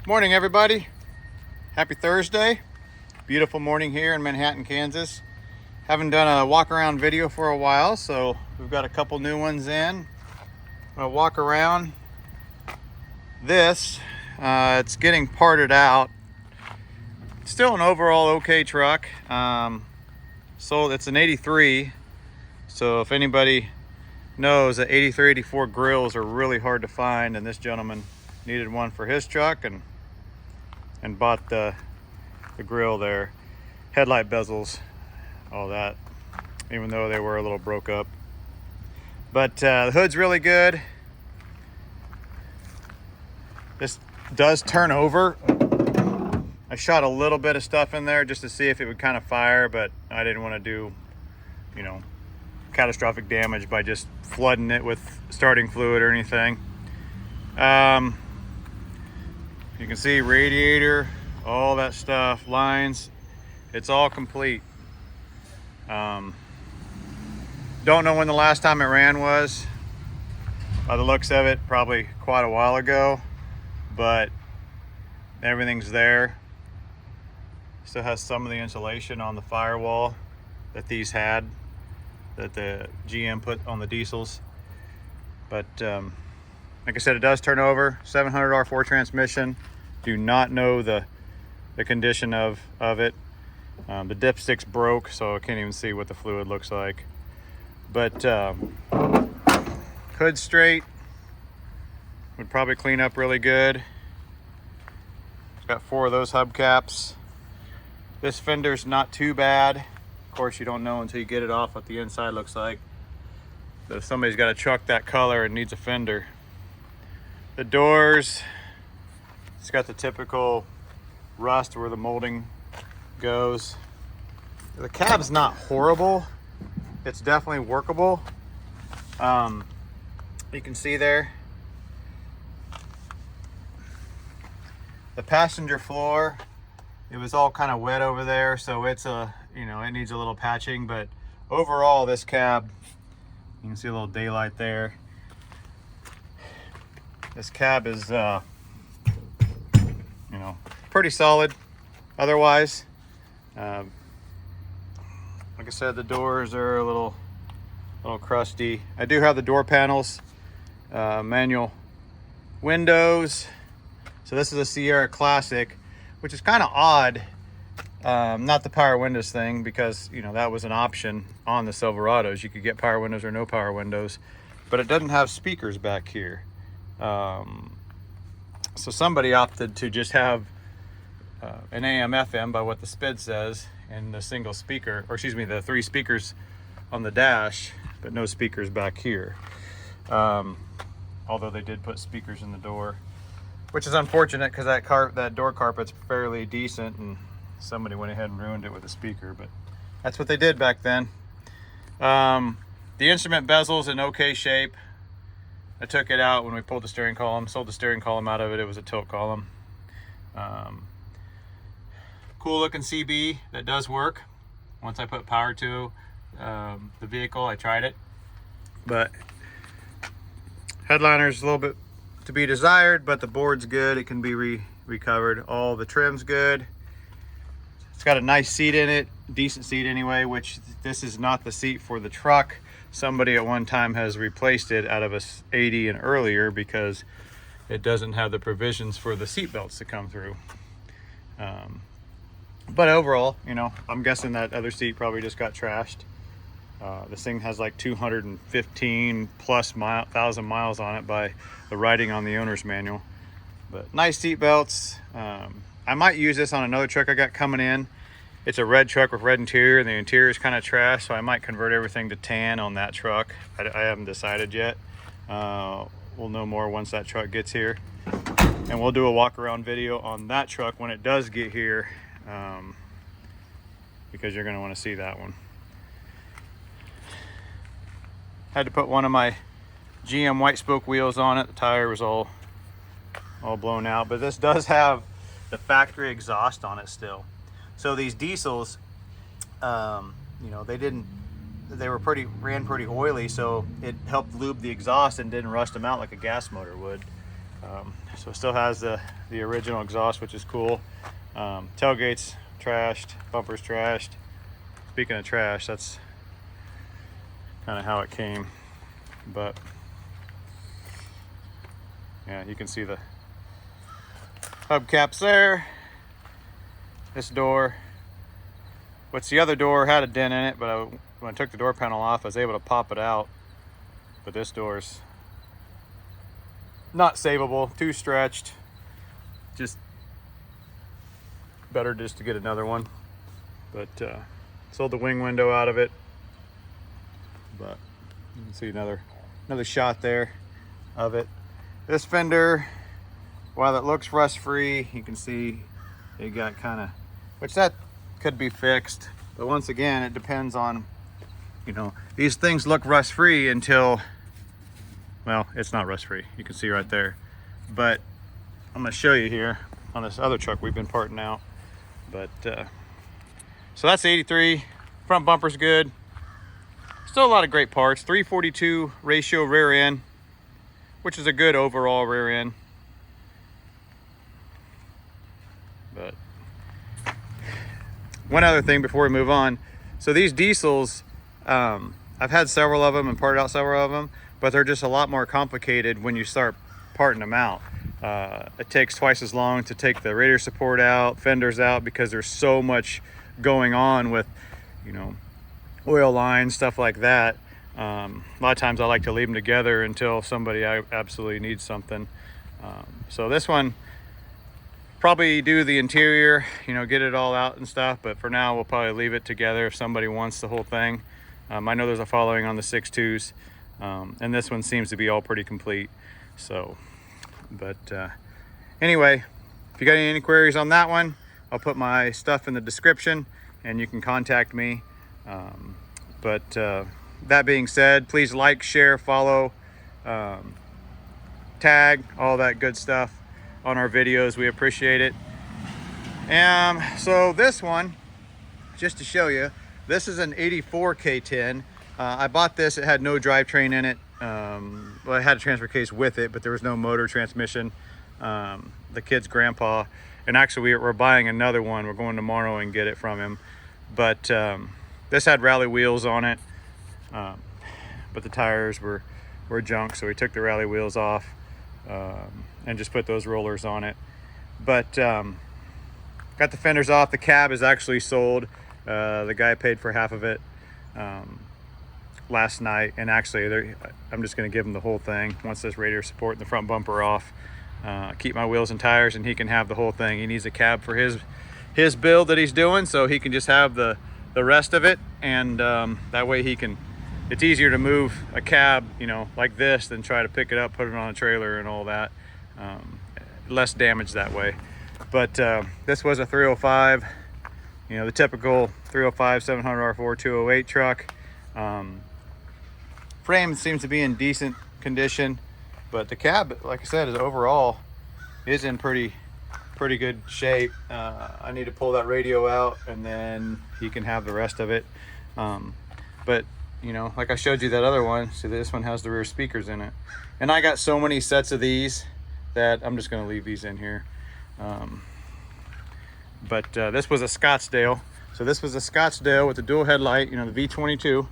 Morning, everybody. Happy Thursday. Beautiful morning here in Manhattan, Kansas. Haven't done a walk around video for a while, so we've got a couple new ones in. I'm gonna walk around this. It's getting parted out. Still an overall okay truck. So it's an 83. So if anybody knows that 83, 84 grills are really hard to find, and this gentleman needed one for his truck and bought the grill there, headlight bezels, all that, even though they were a little broke up. But the hood's really good. This does turn over. I shot a little bit of stuff in there just to see if it would kind of fire, but I didn't want to do, catastrophic damage by just flooding it with starting fluid or anything. You can see radiator, all that stuff, lines, it's all complete. Don't know when the last time it ran was. By the looks of it, probably quite a while ago, but everything's there. Still has some of the insulation on the firewall that these had, that the GM put on the diesels. But like I said, it does turn over. 700 R4 transmission. Do not know the condition of it. The dipstick's broke, so I can't even see what the fluid looks like. But hood straight, would probably clean up really good. It's got 4 of those hubcaps. This fender's not too bad. Of course, you don't know until you get it off what the inside looks like. So if somebody's got a truck that color and needs a fender. The doors, it's got the typical rust where the molding goes. The cab's not horrible. It's definitely workable. You can see there. The passenger floor, it was all kind of wet over there, so it's it needs a little patching, but overall this cab, you can see a little daylight there. This cab is pretty solid otherwise. Like I said, the doors are a little crusty. I do have the door panels, manual windows. So this is a Sierra Classic, which is kind of odd. Not the power windows thing, because that was an option on the Silverados. You could get power windows or no power windows, but it doesn't have speakers back here. So somebody opted to just have an AM FM by what the SPID says, and the single speaker, or excuse me, the 3 speakers on the dash, but no speakers back here. Although they did put speakers in the door, which is unfortunate because that door carpet's fairly decent, and somebody went ahead and ruined it with a speaker, but that's what they did back then. The instrument bezel's in okay shape. I took it out when we pulled the steering column, sold the steering column out of it. It was a tilt column. Cool looking CB that does work. Once I put power to the vehicle, I tried it. But headliner's a little bit to be desired, but the board's good. It can be recovered. All the trim's good. It's got a nice seat in it, decent seat anyway, which this is not the seat for the truck. Somebody at one time has replaced it out of a 80 and earlier because it doesn't have the provisions for the seat belts to come through. But overall, I'm guessing that other seat probably just got trashed. This thing has like 215 plus thousand miles on it by the writing on the owner's manual. But nice seat belts. I might use this on another truck I got coming in. It's a red truck with red interior, and the interior is kind of trash, so I might convert everything to tan on that truck. I haven't decided yet. We'll know more once that truck gets here, and we'll do a walk around video on that truck when it does get here, because you're going to want to see that one. Had to put one of my GM white spoke wheels on it. The tire was all blown out, but this does have the factory exhaust on it still. So these diesels, they ran pretty oily, so it helped lube the exhaust and didn't rust them out like a gas motor would. So it still has the original exhaust, which is cool. Tailgate's trashed, bumper's trashed. Speaking of trash, that's kind of how it came. But yeah, you can see the hubcaps there. This door, which the other door had a dent in it, but when I took the door panel off, I was able to pop it out. But this door's not savable, too stretched. Just better just to get another one. But sold the wing window out of it. But you can see another shot there of it. This fender, while it looks rust free, you can see it got kind of, which that could be fixed. But once again, it depends on, you know, these things look rust free until, well, it's not rust free. You can see right there. But I'm gonna show you here on this other truck we've been parting out. But so that's 83. Front bumper's good. Still a lot of great parts. 342 ratio rear end, which is a good overall rear end. But one other thing before we move on. So these diesels, I've had several of them and parted out several of them, but they're just a lot more complicated when you start parting them out. It takes twice as long to take the radiator support out, fenders out, because there's so much going on with, you know, oil lines, stuff like that. A lot of times I like to leave them together until somebody absolutely needs something. So this one, probably do the interior, you know, get it all out and stuff, but for now we'll probably leave it together if somebody wants the whole thing. I know there's a following on the 6.2s, and this one seems to be all pretty complete. So, but anyway, if you got any queries on that one, I'll put my stuff in the description and you can contact me. But that being said, please like, share, follow, tag, all that good stuff on our videos. We appreciate it. So this one, just to show you, this is an 84 K10. I bought this, it had no drivetrain in it. Well, I had a transfer case with it, but there was no motor transmission. The kid's grandpa, and actually we're buying another one. We're going tomorrow and get it from him. But this had rally wheels on it, but the tires were junk, so we took the rally wheels off and just put those rollers on it. But got the fenders off. The cab is actually sold. The guy paid for half of it last night, and actually I'm just going to give him the whole thing once this radiator support and the front bumper off. Keep my wheels and tires, and he can have the whole thing. He needs a cab for his build that he's doing, so he can just have the rest of it, and that way he can, it's easier to move a cab, you know, like this than try to pick it up, put it on a trailer and all that. Less damage that way. But this was a 305, you know, the typical 305 700R4 208 truck. Frame seems to be in decent condition, but the cab, like I said, is overall is in pretty good shape. I need to pull that radio out, and then he can have the rest of it. But you know, like I showed you that other one, so this one has the rear speakers in it, and I got so many sets of these that I'm just going to leave these in here. But this was a Scottsdale. So this was a Scottsdale with the dual headlight, you know, the V22,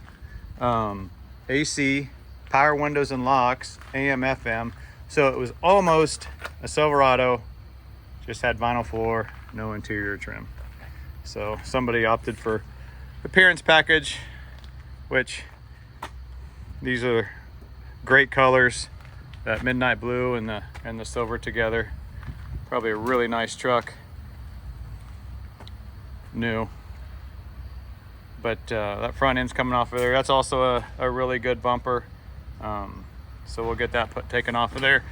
AC, power windows and locks, AM, FM. So it was almost a Silverado, just had vinyl floor, no interior trim. So somebody opted for the appearance package, which these are great colors, that midnight blue and the silver together. Probably a really nice truck, new. But that front end's coming off of there. That's also a really good bumper. So we'll get that taken off of there.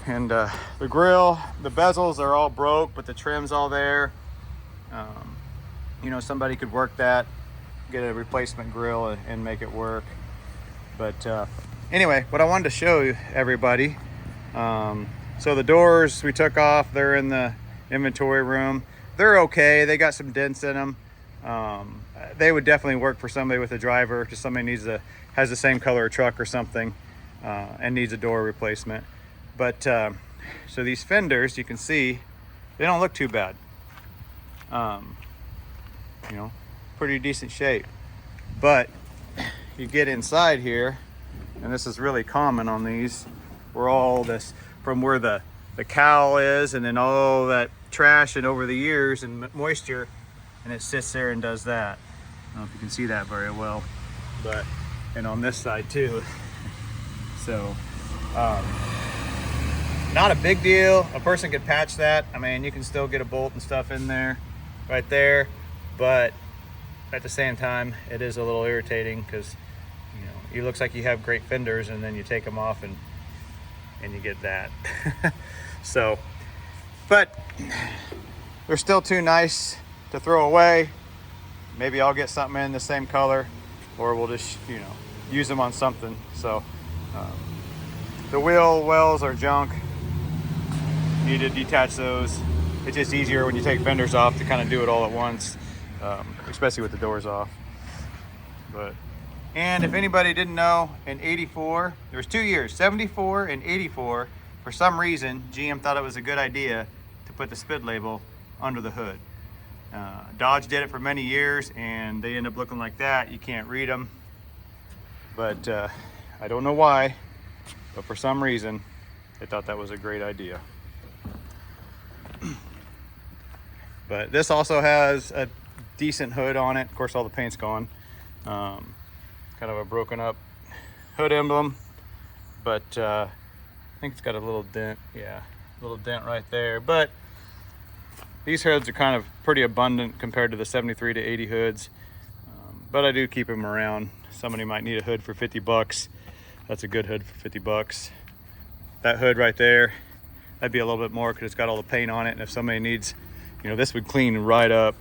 And the grill, the bezels are all broke, but the trim's all there. You know, somebody could work that, get a replacement grill and make it work. But anyway, what I wanted to show you, everybody, so the doors we took off, they're in the inventory room. They're okay. They got some dents in them. They would definitely work for somebody with a driver, just somebody has the same color truck or something, and needs a door replacement. But so these fenders, you can see, they don't look too bad. You know, pretty decent shape. But you get inside here, and this is really common on these, where all this, from where the cowl is, and then all that trash and over the years and moisture, and it sits there and does that. I don't know if you can see that very well, but, and on this side too. So, not a big deal. A person could patch that. I mean, you can still get a bolt and stuff in there, right there, but at the same time, it is a little irritating because, you know, it looks like you have great fenders and then you take them off and you get that. So, but they're still too nice to throw away. Maybe I'll get something in the same color, or we'll just, you know, use them on something. So the wheel wells are junk. You need to detach those. It's just easier when you take fenders off to kind of do it all at once, especially with the doors off. But, and if anybody didn't know, in 84, there was 2 years, 74 and 84, for some reason, GM thought it was a good idea to put the SPID label under the hood. Dodge did it for many years, and they end up looking like that. You can't read them. But I don't know why, but for some reason, they thought that was a great idea. But this also has a decent hood on it. Of course, all the paint's gone. Kind of a broken up hood emblem, but I think it's got a little dent. Yeah, a little dent right there. But these hoods are kind of pretty abundant compared to the 73 to 80 hoods. But I do keep them around. Somebody might need a hood for 50 bucks. That's a good hood for 50 bucks. That hood right there, that'd be a little bit more because it's got all the paint on it. And if somebody needs, you know, this would clean right up.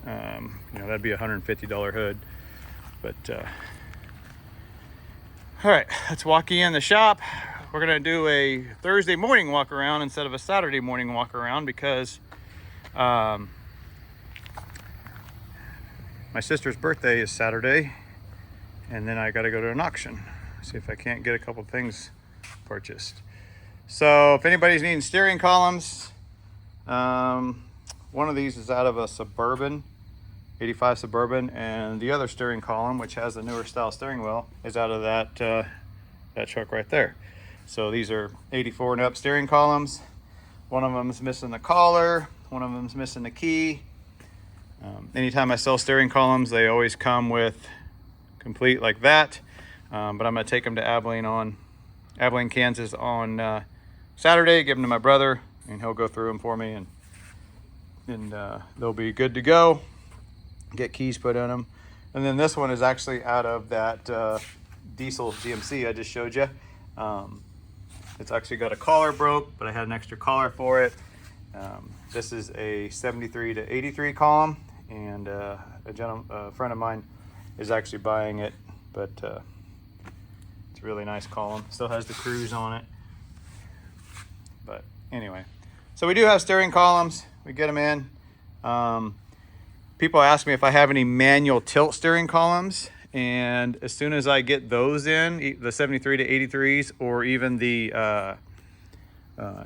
You know, that'd be a $150 hood. But all right, let's walk you in the shop. We're gonna do a Thursday morning walk around instead of a Saturday morning walk around because my sister's birthday is Saturday, and then I got to go to an auction, see if I can't get a couple things purchased. So if anybody's needing steering columns, one of these is out of a Suburban, 85 Suburban, and the other steering column, which has a newer style steering wheel, is out of that that truck right there. So these are 84 and up steering columns. One of them is missing the collar, one of them is missing the key. Anytime I sell steering columns, they always come with complete like that. But I'm gonna take them to Abilene, Kansas on Saturday, give them to my brother, and he'll go through them for me, and they'll be good to go. Get keys put in them. And then this one is actually out of that diesel GMC I just showed you. It's actually got a collar broke, but I had an extra collar for it. This is a 73 to 83 column, and a friend of mine is actually buying it, but it's a really nice column. Still has the cruise on it. But anyway, so we do have steering columns. We get them in. People ask me if I have any manual tilt steering columns, and as soon as I get those in, the 73 to 83s or even the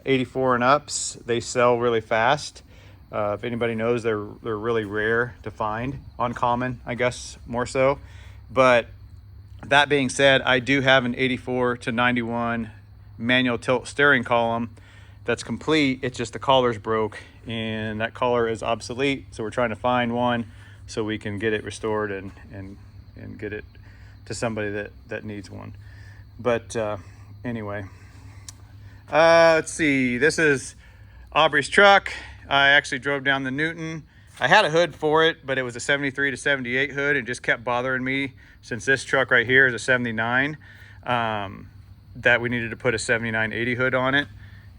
84 and ups, they sell really fast. If anybody knows, they're really rare to find, uncommon, I guess, more so. But that being said, I do have an 84 to 91 manual tilt steering column that's complete. It's just the collar's broke, and that collar is obsolete, so we're trying to find one so we can get it restored and get it to somebody that needs one. But anyway, let's see, this is Aubrey's truck. I actually drove down the Newton. I had a hood for it, but it was a 73 to 78 hood, and just kept bothering me since this truck right here is a 79, that we needed to put a 79-80 hood on it.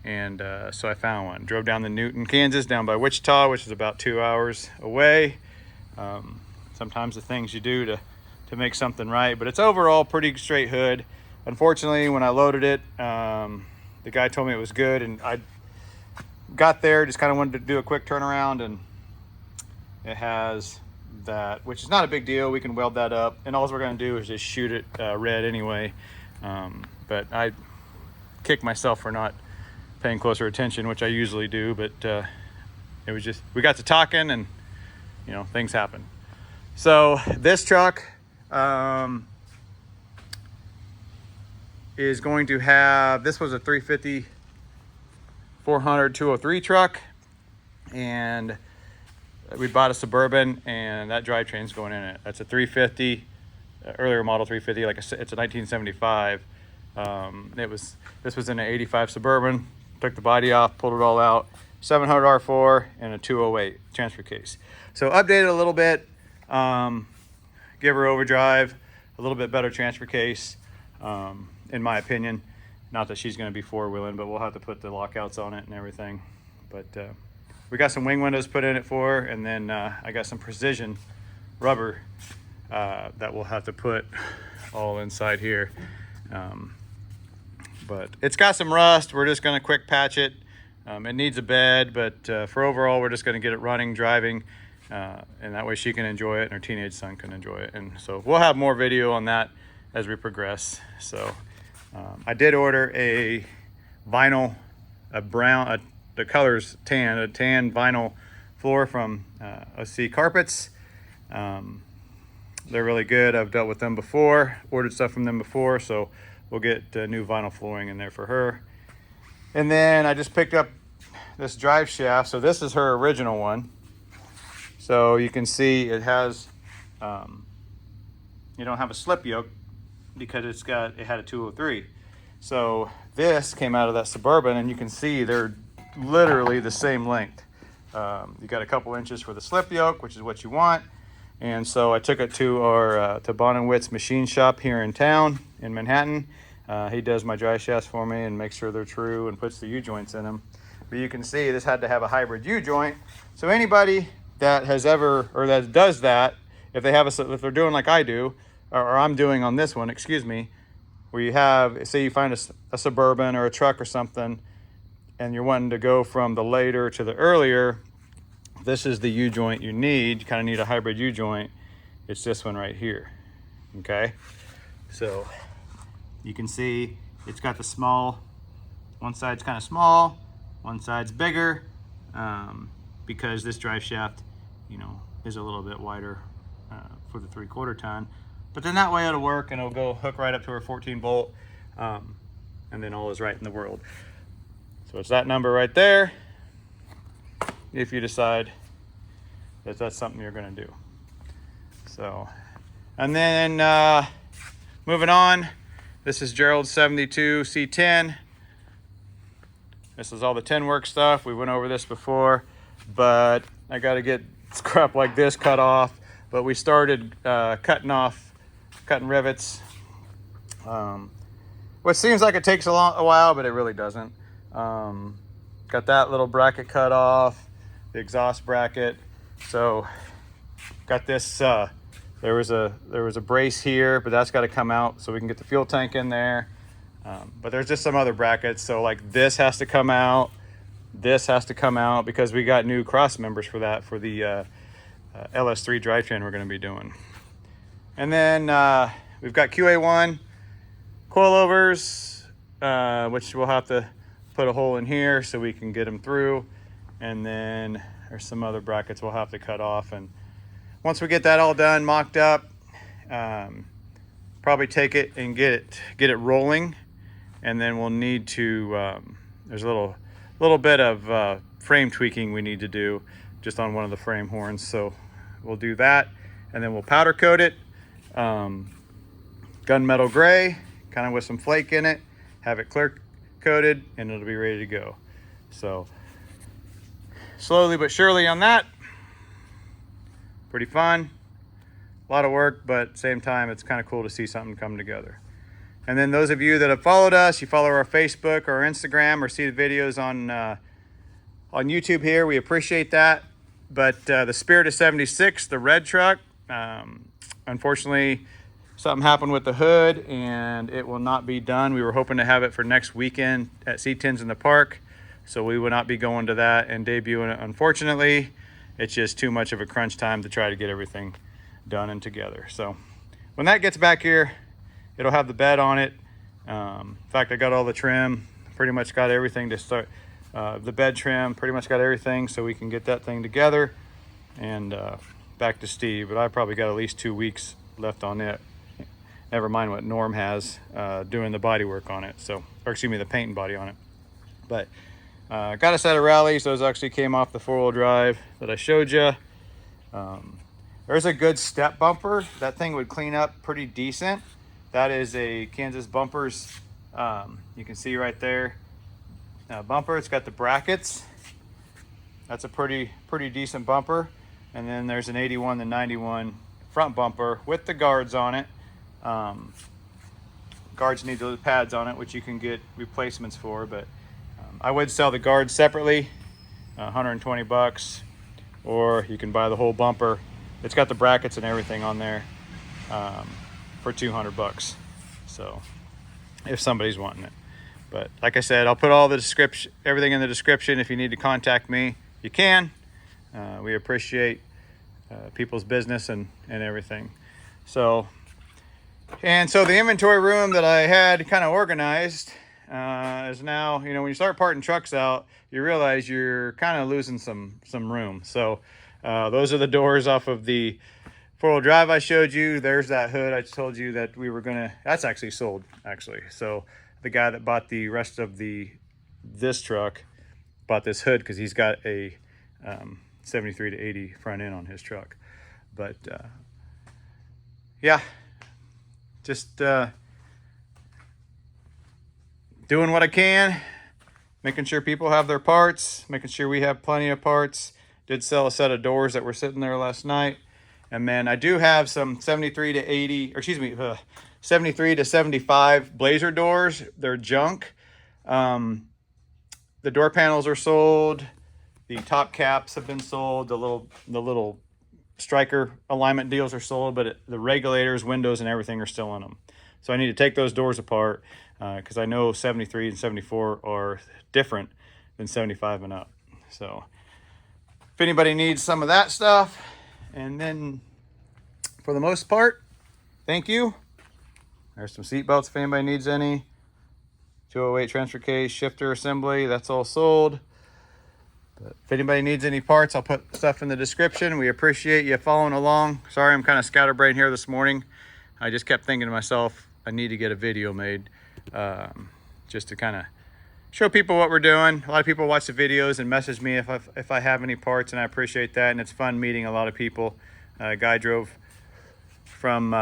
And so I found one. Drove down the Newton, Kansas, down by Wichita, which is about 2 hours away. Sometimes the things you do to make something right, but it's overall pretty straight hood. Unfortunately, when I loaded it, the guy told me it was good, and I got there, just kind of wanted to do a quick turnaround, and it has that, which is not a big deal. We can weld that up, and all we're going to do is just shoot it red anyway. But I kick myself for not paying closer attention, which I usually do, but it was just, we got to talking and, you know, things happen. So this truck is going to have, this was a 350 400 203 truck, and we bought a Suburban, and that drivetrain's going in it. That's a 350, earlier model 350, like it's a 1975. This was in an 85 Suburban. Took the body off, pulled it all out. 700 R4 and a 208 transfer case. So updated a little bit, give her overdrive, a little bit better transfer case, in my opinion. Not that she's going to be four-wheeling, but we'll have to put the lockouts on it and everything. But we got some wing windows put in it for her, and then I got some precision rubber that we'll have to put all inside here. But it's got some rust. We're just going to quick patch it. It needs a bed, but for overall, we're just going to get it running, driving, and that way she can enjoy it and her teenage son can enjoy it. And so we'll have more video on that as we progress. So I did order a vinyl, a brown, the color's tan, a tan vinyl floor from OC Carpets. They're really good. I've dealt with them before, ordered stuff from them before, so we'll get new vinyl flooring in there for her. And then I just picked up this drive shaft. So this is her original one. So you can see it has, you don't have a slip yoke because it had a 203. So this came out of that Suburban, and you can see they're literally the same length. You got a couple inches for the slip yoke, which is what you want. And so I took it to our to Bon & Witt's machine shop here in town in Manhattan. He does my dry shafts for me and makes sure they're true and puts the U-joints in them. But you can see this had to have a hybrid U-joint. So anybody that has ever, or that does that, if they're doing like I do, or I'm doing on this one, excuse me, where you have, say you find a Suburban or a truck or something, and you're wanting to go from the later to the earlier, this is the U-joint you need. You kind of need a hybrid U-joint. It's this one right here, okay? So you can see it's got the small, one side's kind of small, one side's bigger, because this drive shaft, you know, is a little bit wider for the 3/4 ton. But then that way it'll work and it'll go hook right up to her 14 bolt, and then all is right in the world. So it's that number right there, if you decide that that's something you're gonna do. So, and then moving on, this is Gerald's 72 C10. This is all the tin work stuff. We went over this before, but I gotta get scrap like this cut off. But we started cutting rivets. What seems like it takes a while, but it really doesn't. Got that little bracket cut off, the exhaust bracket. So got this, there was a brace here, but that's got to come out so we can get the fuel tank in there. But there's just some other brackets. So like this has to come out, this has to come out, because we got new cross members for that, for the LS3 drivetrain we're going to be doing. And then we've got QA1 coilovers, which we'll have to put a hole in here so we can get them through. And then there's some other brackets we'll have to cut off. And once we get that all done, mocked up, probably take it and get it rolling. And then we'll need to, there's a little bit of frame tweaking we need to do just on one of the frame horns. So we'll do that, and then we'll powder coat it, gunmetal gray, kind of with some flake in it, have it clear coated, and it'll be ready to go. So slowly but surely on that. Pretty fun, a lot of work, but at the same time, it's kind of cool to see something come together. And then those of you that have followed us, you follow our Facebook or Instagram or see the videos on YouTube here, we appreciate that. But the Spirit of 76, the red truck, unfortunately, something happened with the hood and it will not be done. We were hoping to have it for next weekend at C10s in the park, so we will not be going to that and debuting it. Unfortunately, it's just too much of a crunch time to try to get everything done and together. So when that gets back here, it'll have the bed on it. In fact, I got all the trim pretty much got everything to start. The bed trim, pretty much got everything so we can get that thing together and back to Steve. But I probably got at least 2 weeks left on it. Never mind what Norm has doing the body work on it. So, or excuse me, the paint and body on it. But got a set of rallies. Those actually came off the 4-wheel drive that I showed you. There's a good step bumper. That thing would clean up pretty decent. That is a Kansas Bumpers. You can see right there. Bumper. It's got the brackets. That's a pretty decent bumper. And then there's an 81 to 91 front bumper with the guards on it. Guards need those pads on it, which you can get replacements for, but I would sell the guards separately, 120 bucks, or you can buy the whole bumper. It's got the brackets and everything on there for 200 bucks. So if somebody's wanting it. But like I said, I'll put all the description, everything in the description. If you need to contact me, you can. We appreciate people's business and everything. So the inventory room that I had kind of organized is now, you know, when you start parting trucks out, you realize you're kind of losing some room. So those are the doors off of the 4-wheel drive I showed you. There's that hood I told you that we were gonna, that's actually sold actually. So the guy that bought the rest of this truck bought this hood because he's got a 73 to 80 front end on his truck. But yeah, just doing what I can, making sure people have their parts, making sure we have plenty of parts. Did sell a set of doors that were sitting there last night. And then I do have some 73 to 80, or excuse me, 73 to 75 Blazer doors. They're junk. The door panels are sold. The top caps have been sold. The little striker alignment deals are sold, but the regulators, windows, and everything are still in them. So I need to take those doors apart because I know 73 and 74 are different than 75 and up. So if anybody needs some of that stuff, and then for the most part, thank you. There's some seat belts if anybody needs any. 208 transfer case, shifter assembly, that's all sold. But if anybody needs any parts, I'll put stuff in the description. We appreciate you following along. Sorry, I'm kind of scatterbrained here this morning. I just kept thinking to myself, I need to get a video made just to kind of show people what we're doing. A lot of people watch the videos and message me if I have any parts, and I appreciate that. And it's fun meeting a lot of people. A guy drove from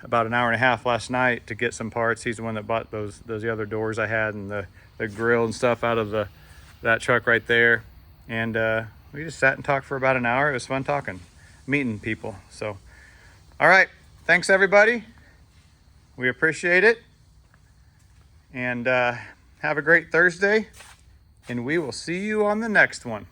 about an hour and a half last night to get some parts. He's the one that bought those other doors I had and the grill and stuff out of that truck right there. And we just sat and talked for about an hour. It was fun talking, meeting people. So, all right. Thanks, everybody. We appreciate it. And have a great Thursday. And we will see you on the next one.